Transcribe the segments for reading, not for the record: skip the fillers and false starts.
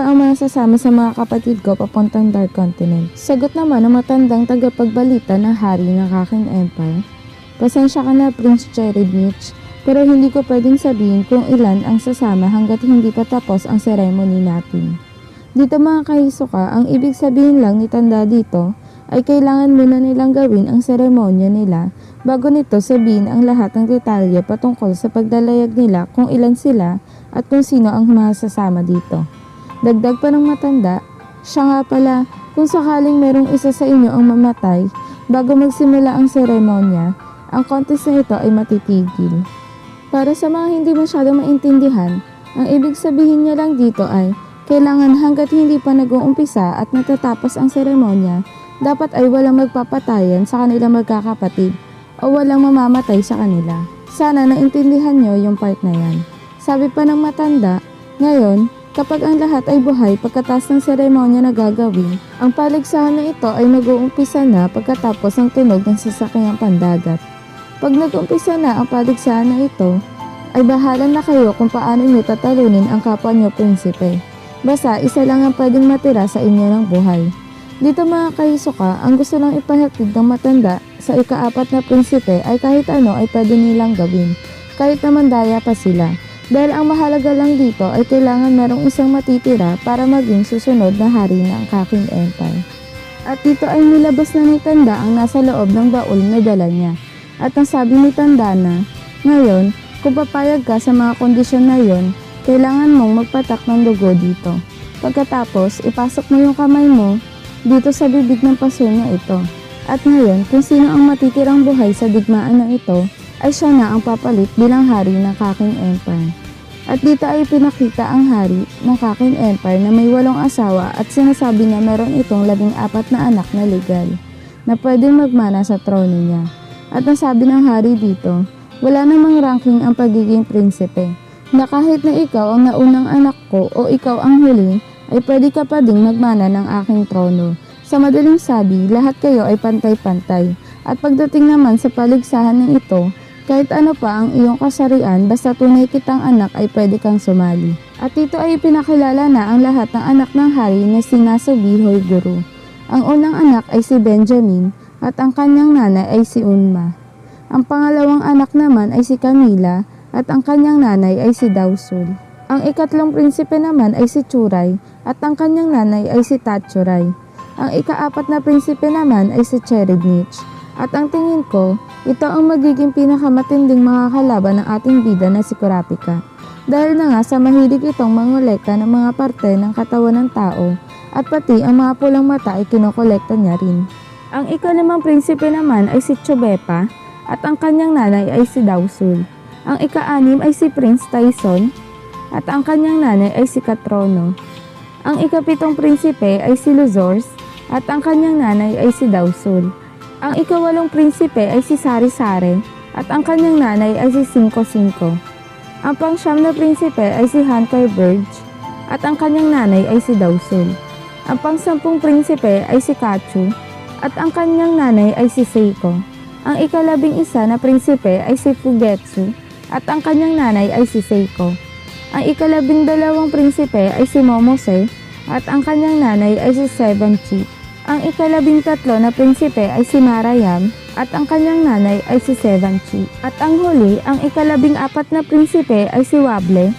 ang masasama sa mga kapatid ko papuntang Dark Continent? Sagot naman ng matandang tagapagbalita ng hari ng Kakin Empire. Pasensya ka na, Prince Cherednich, pero hindi ko pwedeng sabihin kung ilan ang sasama hanggat hindi pa tapos ang ceremony natin. Dito mga kahisoka, ang ibig sabihin lang ni tanda dito ay kailangan muna nilang gawin ang seremonya nila bago nito sabihin ang lahat ng detalye patungkol sa pagdalayag nila kung ilan sila at kung sino ang masasama dito. Dagdag pa ng matanda, siya nga pala, kung sakaling merong isa sa inyo ang mamatay bago magsimula ang seremonya, ang contest na ito ay matitigil. Para sa mga hindi masyadong maintindihan, ang ibig sabihin niya lang dito ay kailangan hanggat hindi pa nag-uumpisa at natatapos ang seremonya, dapat ay walang magpapatayan sa kanilang magkakapatid o walang mamamatay sa kanila. Sana naintindihan nyo yung part na yan. Sabi pa ng matanda, ngayon, kapag ang lahat ay buhay pagkatapos ng seremonya na gagawin, ang paligsahan na ito ay nag-uumpisa na pagkatapos ng tunog ng sasakyang pandagat. Pag nag-uumpisa na ang paligsahan na ito, ay bahala na kayo kung paano nyo tatalunin ang kapwa nyo prinsipe. Basta isa lang ang pwedeng matira sa inyo ng buhay. Dito mga kahisoka, ang gusto lang ipahatid ng matanda sa ika-4 na prinsipe ay kahit ano ay pwede nilang gawin, kahit naman daya pa sila. Dahil ang mahalaga lang dito ay kailangan merong isang matitira para maging susunod na hari ng Kakin Empire. At dito ay nilabas na ni tanda ang nasa loob ng baul na dala niya. At ang sabi ni tanda na, ngayon, kung papayag ka sa mga kondisyon na yon, kailangan mong magpatak ng dugo dito. Pagkatapos, ipasok mo yung kamay mo dito sa bibig ng paso niya ito. At ngayon, kung sino ang matitirang buhay sa digmaan na ito, ay siya na ang papalit bilang hari ng Kakin Empire. At dito ay pinakita ang hari ng Kakin Empire na may 8 asawa at sinasabi na meron itong 14 na anak na legal na pwedeng magmana sa trono niya. At nasabi ng hari dito, wala namang ranking ang pagiging prinsipe, na kahit na ikaw ang naunang anak ko o ikaw ang huli, ay pwede ka pa ding magmana ng aking trono. Sa madaling sabi, lahat kayo ay pantay-pantay. At pagdating naman sa paligsahan ng ito, kahit ano pa ang iyong kasarian, basta tunay kitang anak ay pwede kang sumali. At dito ay pinakilala na ang lahat ng anak ng hari na si Nasubihoy Guru. Ang unang anak ay si Benjamin at ang kanyang nanay ay si Unma. Ang pangalawang anak naman ay si Camila at ang kanyang nanay ay si Dausul. Ang ikatlong prinsipe naman ay si Churay at ang kanyang nanay ay si Tatchuray. Ang ika-4 na prinsipe naman ay si Cherednich. At ang tingin ko, ito ang magiging pinakamatinding mga kalaban ng ating bida na si Kurapika. Dahil na nga sa mahilig itong mangolekta ng mga parte ng katawan ng tao at pati ang mga pulang mata ay kinokolekta niya rin. Ang ika-5 prinsipe naman ay si Chobepa at ang kanyang nanay ay si Dausul. Ang ika-6 ay si Prince Tyson at ang kanyang nanay ay si Katrono. Ang ika-7 prinsipe ay si Luzors at ang kanyang nanay ay si Dausul. Ang ika-8 prinsipe ay si Sari-Sare at ang kanyang nanay ay si Cinco-Cinco. Ang pang-9 na prinsipe ay si Hunter Burge at ang kanyang nanay ay si Dausul. Ang pang-10 prinsipe ay si Kachu at ang kanyang nanay ay si Seiko. Ang ika-11 na prinsipe ay si Fugetsu at ang kanyang nanay ay si Seiko. Ang ika-12 prinsipe ay si Momose at ang kanyang nanay ay si Sevenchi. Ang ika-13 na prinsipe ay si Marayam at ang kanyang nanay ay si Sevenchi. At ang huli, ang ika-14 na prinsipe ay si Wable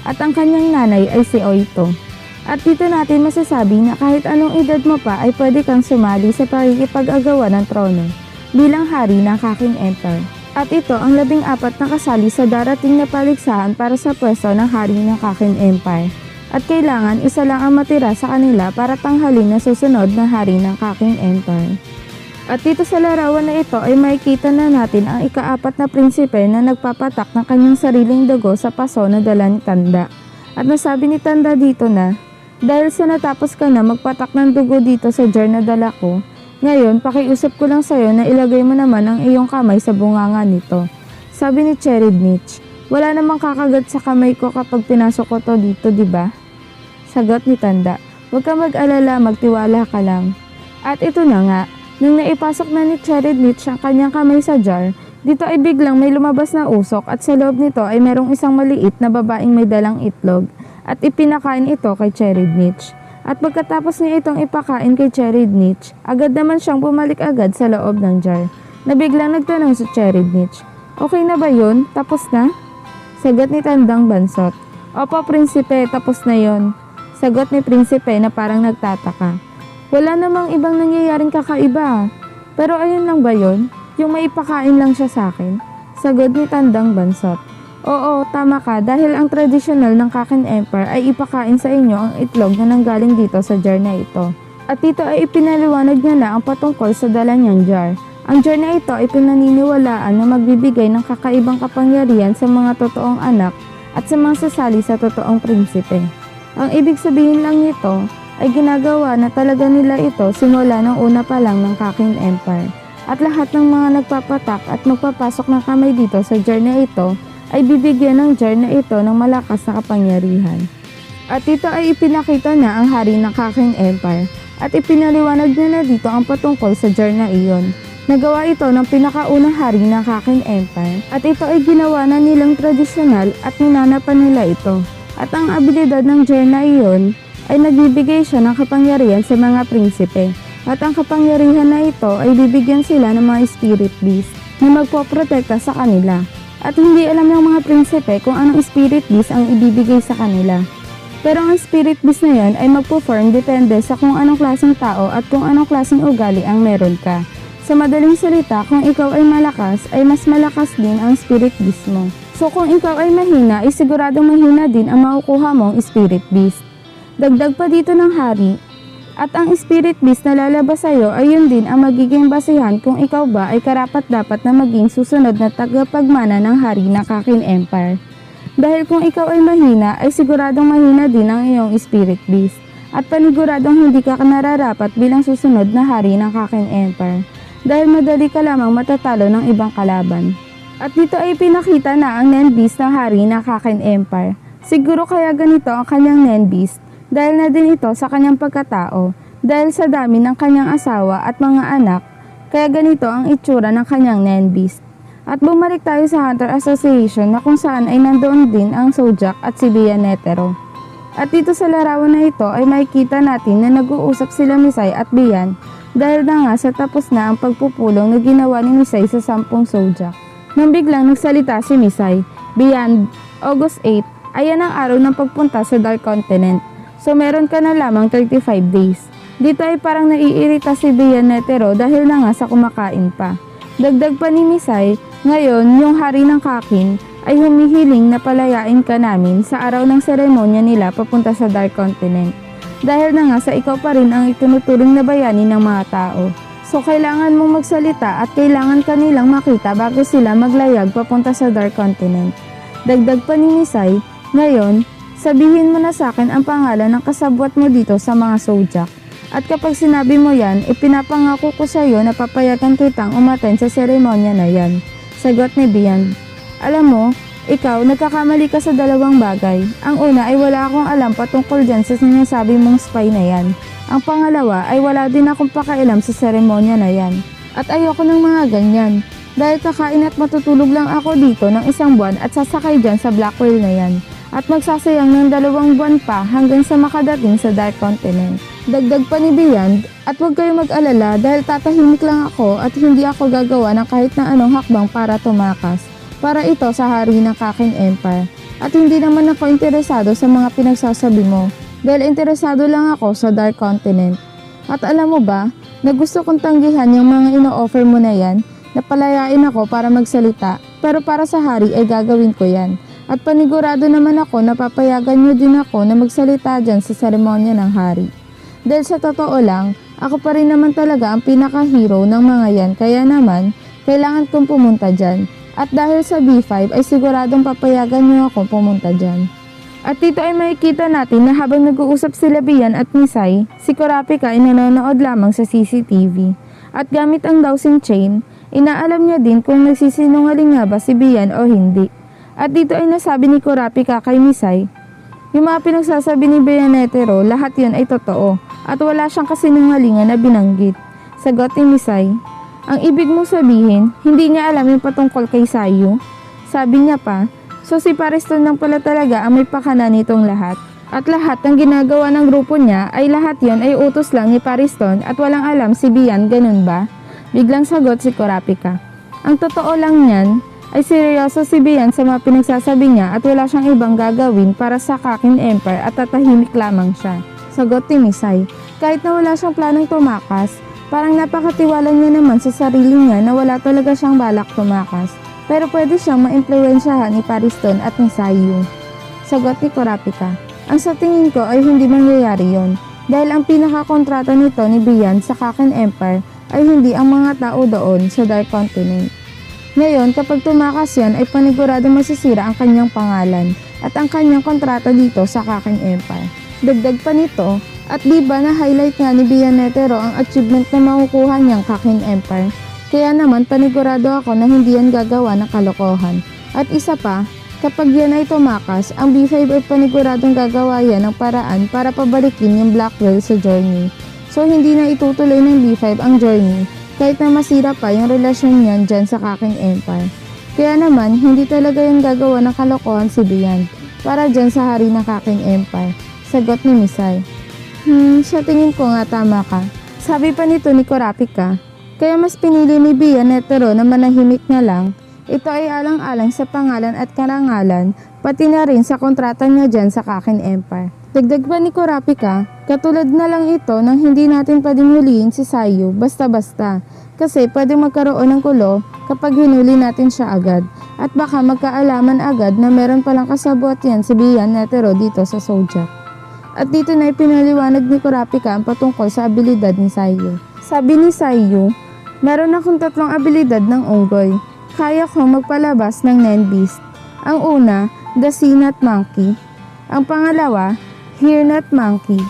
at ang kanyang nanay ay si Oito. At dito natin masasabi na kahit anong edad mo pa ay pwede kang sumali sa pakikipag-agawan ng trono bilang hari ng Kakin Empire. At ito ang 14 na kasali sa darating na paligsahan para sa pwesto ng hari ng Kakin Empire. At kailangan isa lang ang matira sa kanila para tanghalin na susunod na hari ng Kakin Empire. At dito sa larawan na ito ay makikita na natin ang ika-4 na prinsipe na nagpapatak ng kanyang sariling dugo sa paso na dala ni Tanda. At nasabi ni Tanda dito na, dahil sa natapos ka na magpatak ng dugo dito sa jar na dala ko, ngayon pakiusap ko lang sa'yo na ilagay mo naman ang iyong kamay sa bunganga nito. Sabi ni Cherednich, wala namang kakagat sa kamay ko kapag pinasok ko to dito, diba? Sagot ni Tanda, huwag ka mag-alala, magtiwala ka lang. At ito na nga, nung naipasok na ni Cherednich ang kanyang kamay sa jar, dito ay biglang may lumabas na usok at sa loob nito ay merong isang maliit na babaeng may dalang itlog. at ipinakain ito kay Cherednich. At pagkatapos niya itong ipakain kay Cherednich, agad naman siyang bumalik agad sa loob ng jar, na biglang nagtanong si Cherednich, "Okay na ba yun? Tapos na?" Sagot ni Tandang Bansot, "Opo, prinsipe, tapos na yon." Sagot ni prinsipe na parang nagtataka, "Wala namang ibang nangyayaring kakaiba. Pero ayun lang ba yon? Yung maipakain lang siya sa akin?" Sagot ni Tandang Bansot, "Oo, tama ka, dahil ang tradisyonal ng Kakin Empire ay ipakain sa inyo ang itlog na nanggaling dito sa jar na ito." At dito ay ipinaliwanag niya na ang patungkol sa dala niyang jar. Ang jar na ito ay pinaniniwalaan na magbibigay ng kakaibang kapangyarihan sa mga totoong anak at sa mga sasali sa totoong prinsipe. Ang ibig sabihin lang nito ay ginagawa na talaga nila ito simula ng una pa lang ng Kakin Empire. At lahat ng mga nagpapatak at magpapasok ng kamay dito sa jar na ito ay bibigyan ng jar na ito ng malakas na kapangyarihan. At dito ay ipinakita na ang hari ng Kakin Empire at ipinaliwanag niya na dito ang patungkol sa jar na iyon. Nagawa ito ng pinakaunang hari ng Kakin Empire at ito ay ginawa na nilang tradisyonal at ninanapan nila ito. At ang abilidad ng jar na iyon ay nagbibigay siya ng kapangyarihan sa mga prinsipe. At ang kapangyarihan na ito ay bibigyan sila ng mga spirit beast na magpoprotekta sa kanila. At hindi alam ng mga prinsipe kung anong spirit beast ang ibibigay sa kanila. Pero ang spirit beast na yan ay magpo-form depende sa kung anong klaseng tao at kung anong klaseng ugali ang meron ka. Sa madaling salita, kung ikaw ay malakas, ay mas malakas din ang spirit beast mo. So kung ikaw ay mahina, ay siguradong mahina din ang makukuha mong spirit beast. Dagdag pa dito ng hari, at ang spirit beast na lalabas sa'yo ay yun din ang magiging basihan kung ikaw ba ay karapat-dapat na maging susunod na tagapagmana ng hari ng Kakin Empire. Dahil kung ikaw ay mahina, ay siguradong mahina din ang iyong spirit beast. At paniguradong hindi ka nararapat bilang susunod na hari ng Kakin Empire. Dahil madali ka lamang matatalo ng ibang kalaban. At dito ay pinakita na ang Nen Beast ng hari ng Kakin Empire. Siguro kaya ganito ang kanyang Nen Beast dahil na din ito sa kanyang pagkatao, dahil sa dami ng kanyang asawa at mga anak, kaya ganito ang itsura ng kanyang Nen Beast. At bumalik tayo sa Hunter Association na kung saan ay nandoon din ang Sojak at si Bianetero. At dito sa larawan na ito ay makikita natin na nag-uusap sila Misay at Bian dahil na nga sa tapos na ang pagpupulong na ginawa ni Misay sa 10 Sojak. Nang biglang nagsalita si Misay, "Bian, August 8, ayan ang araw ng pagpunta sa Dark Continent. So meron ka na lamang 35 days. Dito ay parang naiirita si Bianetero dahil na nga sa kumakain pa. Dagdag pa ni Misay, ngayon yung hari ng Kakin ay humihiling na palayain ka namin sa araw ng seremonya nila papunta sa Dark Continent. Dahil na nga sa ikaw pa rin ang itunuturing na bayani ng mga tao. So kailangan mong magsalita at kailangan kanilang makita bago sila maglayag papunta sa Dark Continent." Dagdag pa ni Misay, "Ngayon, sabihin mo na sa akin ang pangalan ng kasabwat mo dito sa mga Sojak. At kapag sinabi mo yan, ipinapangako ko sa iyo na papayagan kitang umattend sa seremonya na yan." Sagot ni Bian, "Alam mo, ikaw nagkakamali ka sa dalawang bagay. Ang una ay wala akong alam patungkol dyan sa sinasabi mong spy na yan. Ang pangalawa ay wala din akong pakialam sa seremonya na yan. At ayoko ng mga ganyan. Dahil kakain at matutulog lang ako dito ng 1 buwan at sasakay dyan sa Black Whale na yan. At magsasayang ng 2 buwan pa hanggang sa makadating sa Dark Continent." Dagdag pa ni Bian, "At huwag kayo mag-alala dahil tatahimik lang ako at hindi ako gagawa ng kahit na anong hakbang para tumakas. Para ito sa hari ng Kakin Empire. At hindi naman ako interesado sa mga pinagsasabi mo dahil interesado lang ako sa Dark Continent. At alam mo ba, na gusto kong tanggihan yung mga ino-offer mo na yan, na palayain ako para magsalita, pero para sa hari ay gagawin ko yan. At panigurado naman ako na papayagan nyo din ako na magsalita dyan sa seremonya ng hari. Dahil sa totoo lang, ako pa rin naman talaga ang pinaka-hero ng mga yan, kaya naman, kailangan kong pumunta dyan. At dahil sa B5 ay siguradong papayagan niyo ako pumunta dyan." At dito ay makikita natin na habang nag-uusap sila Bian at Misay, si Kurapika ay nanonood lamang sa CCTV. At gamit ang dowsing chain, inaalam niya din kung nagsisinungaling nga ba si Bian o hindi. At dito ay nasabi ni Kurapika kay Misay, yung mga pinagsasabi ni Bianetero, lahat yun ay totoo at wala siyang kasinungalingan na binanggit. Sagot ni Misay, "Ang ibig mong sabihin, hindi niya alam yung patungkol kay Sayu?" Sabi niya pa, "So si Pariston lang pala talaga ang may pakana nitong lahat." At lahat ng ginagawa ng grupo niya ay lahat yon ay utos lang ni Pariston at walang alam si Bian, ganun ba? Biglang sagot si Kurapika. Ang totoo lang niyan ay seryoso si Bian sa mga pinagsasabi niya at wala siyang ibang gagawin para sa Kakin Empire at tatahimik lamang siya. Sagot ni Misay. Kahit na wala siyang planong tumakas, parang napakatiwala niya naman sa sarili niya na wala talaga siyang balak tumakas. Pero pwede siyang maimpluwensyahan ni Pariston at ni Sayu. Sagot ni Kurapika. Ang sa tingin ko ay hindi mangyayari yon dahil ang pinakakontrata nito ni Bian sa Kakin Empire ay hindi ang mga tao doon sa Dark Continent. Ngayon, kapag tumakas yan ay panigurado masisira ang kanyang pangalan at ang kanyang kontrata dito sa Kakin Empire. Dagdag pa nito, at di ba na-highlight nga ni Bian Netero ang achievement na makukuha niyang Kakin Empire? Kaya naman panigurado ako na hindi yan gagawa ng kalokohan. At isa pa, kapag yan ay tumakas, ang B5 ay paniguradong gagawa yan ng paraan para pabalikin yung Blackwell sa Journey. So hindi na itutuloy ng B5 ang Journey kahit na masira pa yung relasyon niyan dyan sa Kakin Empire. Kaya naman, hindi talaga yung gagawa ng kalokohan si Bian para dyan sa hari ng Kakin Empire. Sagot ni Misay. Sa tingin ko nga tama ka. Sabi pa nito ni Kurapika. Kaya mas pinili ni Bian Netero na manahimik na lang. Ito ay alang-alang sa pangalan at karangalan, pati na rin sa kontrata niya dyan sa Kakin Empire. Dagdag pa ni Kurapika, katulad na lang ito nang hindi natin pwedeng huliin si Sayu basta-basta. Kasi pwedeng magkaroon ng kulo kapag hinuli natin siya agad. At baka magkaalaman agad na meron palang kasabot yan si Bian Netero dito sa Sojak. At dito na ipinaliwanag ni Kurapika ang patungkol sa abilidad ni Sayu. Sabi ni Sayu, meron akong 3 abilidad ng unggoy. Kaya kong magpalabas ng Nenbeast. Ang una, the Sea-Nut Monkey. Ang pangalawa, Hear-Nut Monkey.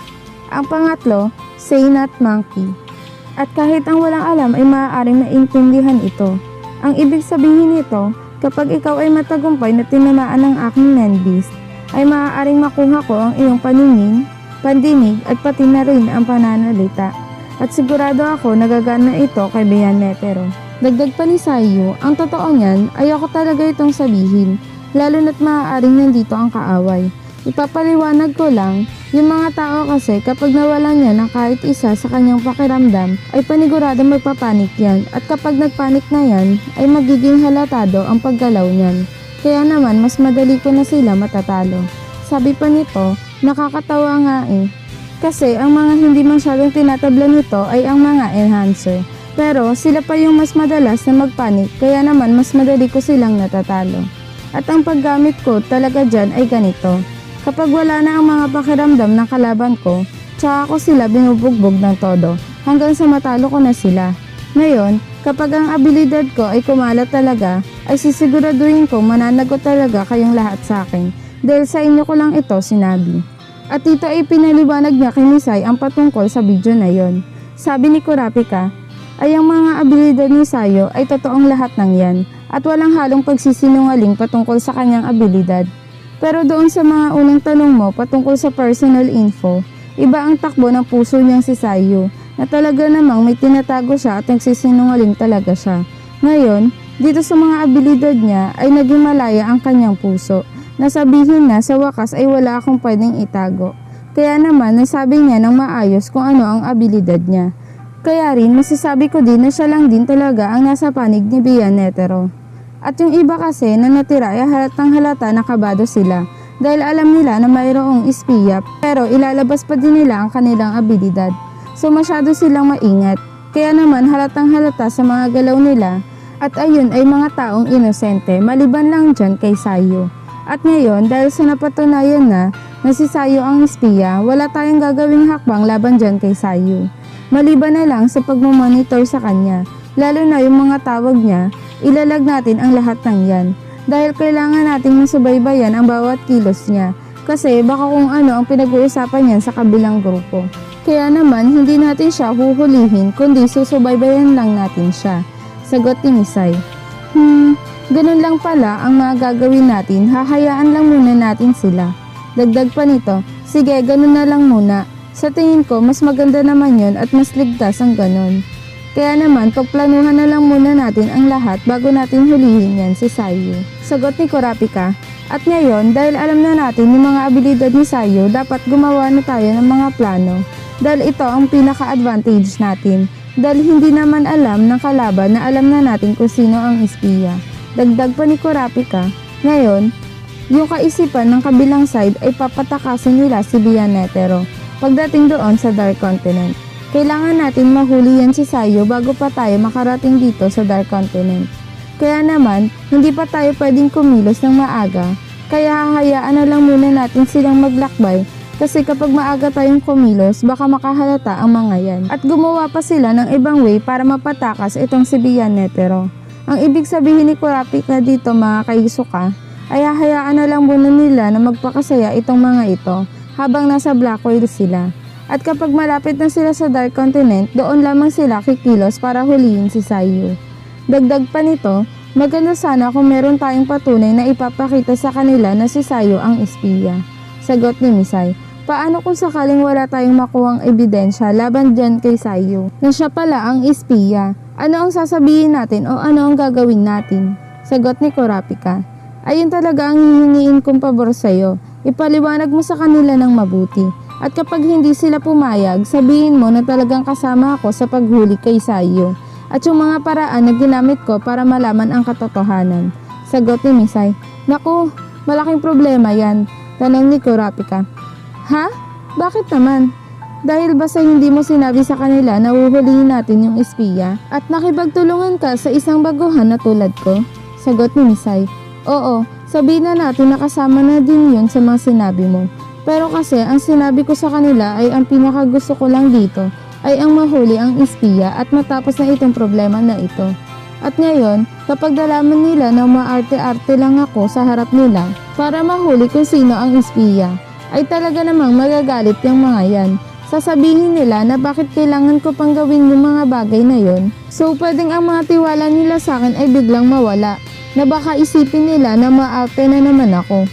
Ang pangatlo, Say-Nut Monkey. At kahit ang walang alam ay maaaring maintindihan ito. Ang ibig sabihin nito, kapag ikaw ay matagumpay na tinamaan ng aking Nenbeast, ay maaaring makuha ko ang iyong paningin, pandinig at pati na rin ang pananalita. At sigurado ako nagagana ito kay Bian Netero. Dagdag pa ni Sayu, ang totoo niyan ay ako talaga itong sabihin, lalo na't maaaring nandito ang kaaway. Ipapaliwanag ko lang, yung mga tao kasi kapag nawalan niya ng kahit isa sa kanyang pakiramdam ay panigurado magpapanik yan at kapag nagpanik na yan ay magiging halatado ang paggalaw niyan. Kaya naman mas madali ko na sila matatalo. Sabi pa nito, nakakatawa nga eh. Kasi ang mga hindi masyadong tinatabla nito ay ang mga enhancer. Pero sila pa yung mas madalas na magpanik kaya naman mas madali ko silang natatalo. At ang paggamit ko talaga dyan ay ganito. Kapag wala na ang mga pakiramdam ng kalaban ko, tsaka ko sila binubugbog ng todo hanggang sa matalo ko na sila. Ngayon, kapag ang abilidad ko ay kumalat talaga, ay sisiguraduhin ko mananagot talaga kayong lahat sa akin dahil sa inyo ko lang ito sinabi. At dito ay pinaliwanag niya kay Misay ang patungkol sa video na yon. Sabi ni Kurapika, ay ang mga abilidad ni Sayu ay totoong lahat ng yan at walang halong pagsisinungaling patungkol sa kanyang abilidad. Pero doon sa mga unang tanong mo patungkol sa personal info, iba ang takbo ng puso niyang si Sayu na talaga namang may tinatago siya at nagsisinungaling talaga siya. Ngayon, dito sa mga abilidad niya ay naging malaya ang kanyang puso na sabihin na sa wakas ay wala akong pwedeng itago. Kaya naman nasabi niya ng maayos kung ano ang abilidad niya. Kaya rin masasabi ko din na siya lang din talaga ang nasa panig ni Bian Netero. At yung iba kasi na natira ay halatang halata na kabado sila dahil alam nila na mayroong ispiya pero ilalabas pa din nila ang kanilang abilidad. So masyado silang maingat. Kaya naman halatang halata sa mga galaw nila at ayun ay mga taong inosente maliban lang dyan kay Sayu. At ngayon dahil sa napatunayan na si Sayu ang ispiya, wala tayong gagawing hakbang laban dyan kay Sayu. Maliban na lang sa pagmamonitor sa kanya, lalo na yung mga tawag niya, ilalag natin ang lahat ng yan. Dahil kailangan nating masubaybayan ang bawat kilos niya, kasi baka kung ano ang pinag-uusapan niyan sa kabilang grupo. Kaya naman, hindi natin siya huhulihin, kundi susubaybayan lang natin siya. Sagot ni Misay. Ganun lang pala ang mga gagawin natin, hahayaan lang muna natin sila. Dagdag pa nito, sige ganun na lang muna. Sa tingin ko, mas maganda naman yon at mas ligtas ang ganun. Kaya naman, pagplanuhan na lang muna natin ang lahat bago natin hulihin yan si Sayu. Sagot ni Kurapika, At ngayon, dahil alam na natin yung mga abilidad ni Sayo, dapat gumawa na tayo ng mga plano. Dahil ito ang pinaka-advantage natin. Dahil hindi naman alam ng kalaban na alam na natin kung sino ang espiya. Dagdag pa ni Kurapika, ngayon, yung kaisipan ng kabilang side ay papatakasin nila si Vianetero pagdating doon sa Dark Continent. Kailangan natin mahuli yan si Sayo bago pa tayo makarating dito sa Dark Continent. Kaya naman, hindi pa tayo pwedeng kumilos ng maaga, kaya hahayaan na lang muna natin silang maglakbay kasi kapag maaga tayong kumilos, baka makahalata ang mga yan. At gumawa pa sila ng ibang way para mapatakas itong si Vianetero. Ang ibig sabihin ni Kurapika dito mga kaisuka, ay hahayaan na lang muna nila na magpakasaya itong mga ito habang nasa Black Whale sila. At kapag malapit na sila sa Dark Continent, doon lamang sila kikilos para huliin si Sayo. Dagdag pa nito, maganda sana kung meron tayong patunay na ipapakita sa kanila na si Sayo ang espiya. Sagot ni Misay, paano kung sakaling wala tayong makuhang ebidensya laban dyan kay Sayo na siya pala ang espiya? Ano ang sasabihin natin o ano ang gagawin natin? Sagot ni Kurapika, ayun talaga ang hihingiin kong pabor sa'yo. Ipaliwanag mo sa kanila ng mabuti. At kapag hindi sila pumayag, sabihin mo na talagang kasama ako sa paghuli kay Sayo. At yung mga paraan na ginamit ko para malaman ang katotohanan. Sagot ni Misay, naku, malaking problema yan. Tanong ni Kurapika, ha? Bakit naman? Dahil ba sa hindi mo sinabi sa kanila na uhulihin natin yung espiya? At nakipagtulungan ka sa isang baguhan na tulad ko? Sagot ni Misay, oo, sabihin na natin na kasama na din yun sa mga sinabi mo. Pero kasi ang sinabi ko sa kanila ay ang pinakagusto ko lang dito ay ang mahuli ang espiya at matapos na itong problema na ito. At ngayon, kapag nalaman nila na maarte-arte lang ako sa harap nila para mahuli kung sino ang espiya, ay talaga namang magagalit yung mga yan. Sasabihin nila na bakit kailangan ko pang gawin yung mga bagay na yon. So pwedeng ang mga tiwala nila sa akin ay biglang mawala, na baka isipin nila na maarte na naman ako.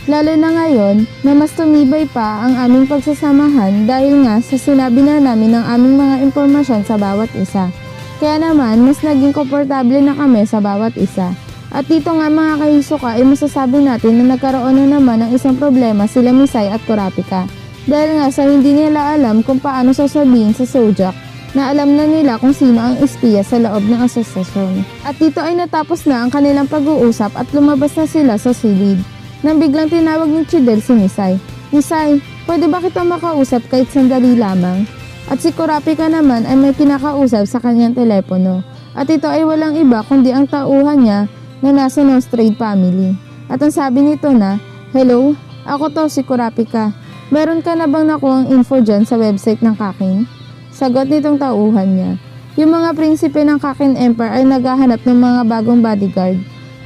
Lalo na ngayon na mas tumibay pa ang aming pagsasamahan dahil nga sa sinabi na namin ng aming mga impormasyon sa bawat isa. Kaya naman mas naging komportable na kami sa bawat isa. At dito nga mga kahisuka ay masasabi natin na nagkaroon na naman ng isang problema sila Misay at Kurapika. Dahil nga sa hindi nila alam kung paano sasabihin sa Zodiac na alam na nila kung sino ang espiya sa loob ng asosasyon. At dito ay natapos na ang kanilang pag-uusap at lumabas na sila sa silid. Nang biglang tinawag ni Chidel si Misay. Misay, pwede ba kita makausap kahit sandali lamang? At si Kurapika naman ay may kinakausap sa kanyang telepono. At ito ay walang iba kundi ang tauhan niya na nasa Nostrade family. At ang sabi nito na, hello, ako to si Kurapika. Meron ka na bang nakuhang info dyan sa website ng Kakin? Sagot nitong tauhan niya. Yung mga prinsipe ng Kakin Empire ay naghahanap ng mga bagong bodyguard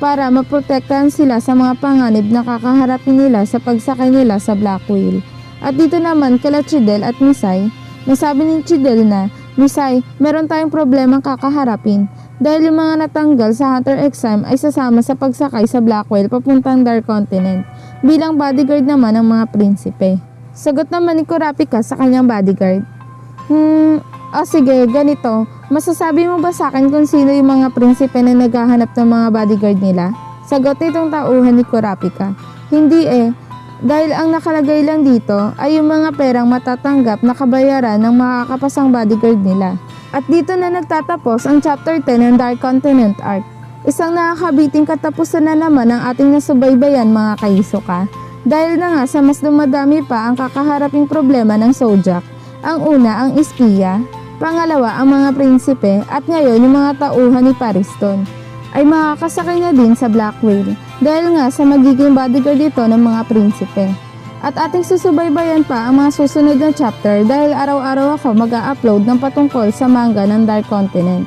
para maprotektahan sila sa mga panganib na kakaharapin nila sa pagsakay nila sa Black Whale. At dito naman kala Chidel at Misay, nasabi ni Chidel na, Misay, meron tayong problemang kakaharapin dahil yung mga natanggal sa Hunter exam ay sasama sa pagsakay sa Black Whale papuntang Dark Continent bilang bodyguard naman ng mga prinsipe. Sagot naman ni Kurapika sa kanyang bodyguard, sige, ganito. Masasabi mo ba sa akin kung sino yung mga prinsipe na naghahanap ng mga bodyguard nila? Sagot nitong tauhan ni Kurapika, hindi dahil ang nakalagay lang dito ay yung mga perang matatanggap na kabayaran ng makakapasang bodyguard nila. At dito na nagtatapos ang chapter 10 ng Dark Continent Arc. Isang nakakabiting katapusan na naman ang ating nasubaybayan mga kaisuka. Dahil na nga sa mas dumadami pa ang kakaharaping problema ng Zodiac. Ang una ang espiya, pangalawa ang mga prinsipe at ngayon yung mga tauhan ni Pariston ay makakasakay na din sa Black Whale dahil nga sa magiging bodyguard dito ng mga prinsipe. At ating susubaybayan pa ang mga susunod na chapter dahil araw-araw ako mag-a-upload ng patungkol sa manga ng Dark Continent.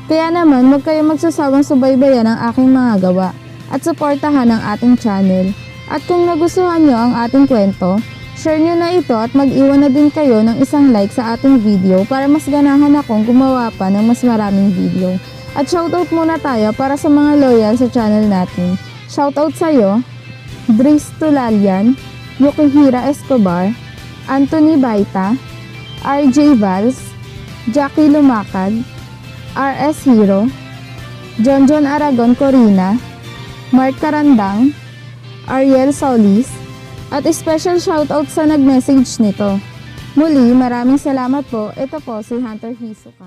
Kaya naman huwag kayo magsasawang subaybayan ang aking mga gawa at suportahan ang ating channel. At kung nagustuhan nyo ang ating kwento, share nyo na ito at mag-iwan na din kayo ng isang like sa ating video para mas ganahan akong gumawa pa ng mas maraming video. At shoutout muna tayo para sa mga loyal sa channel natin. Shoutout sa'yo, Dries Tulalian, Yukihira Escobar, Anthony Baita, RJ Vals, Jackie Lumakad, RS Hero, Jonjon Aragon Corina, Mark Karandang, Ariel Solis, at special shoutout sa nag-message nito. Muli, maraming salamat po. Ito po si Hunter Hisoka.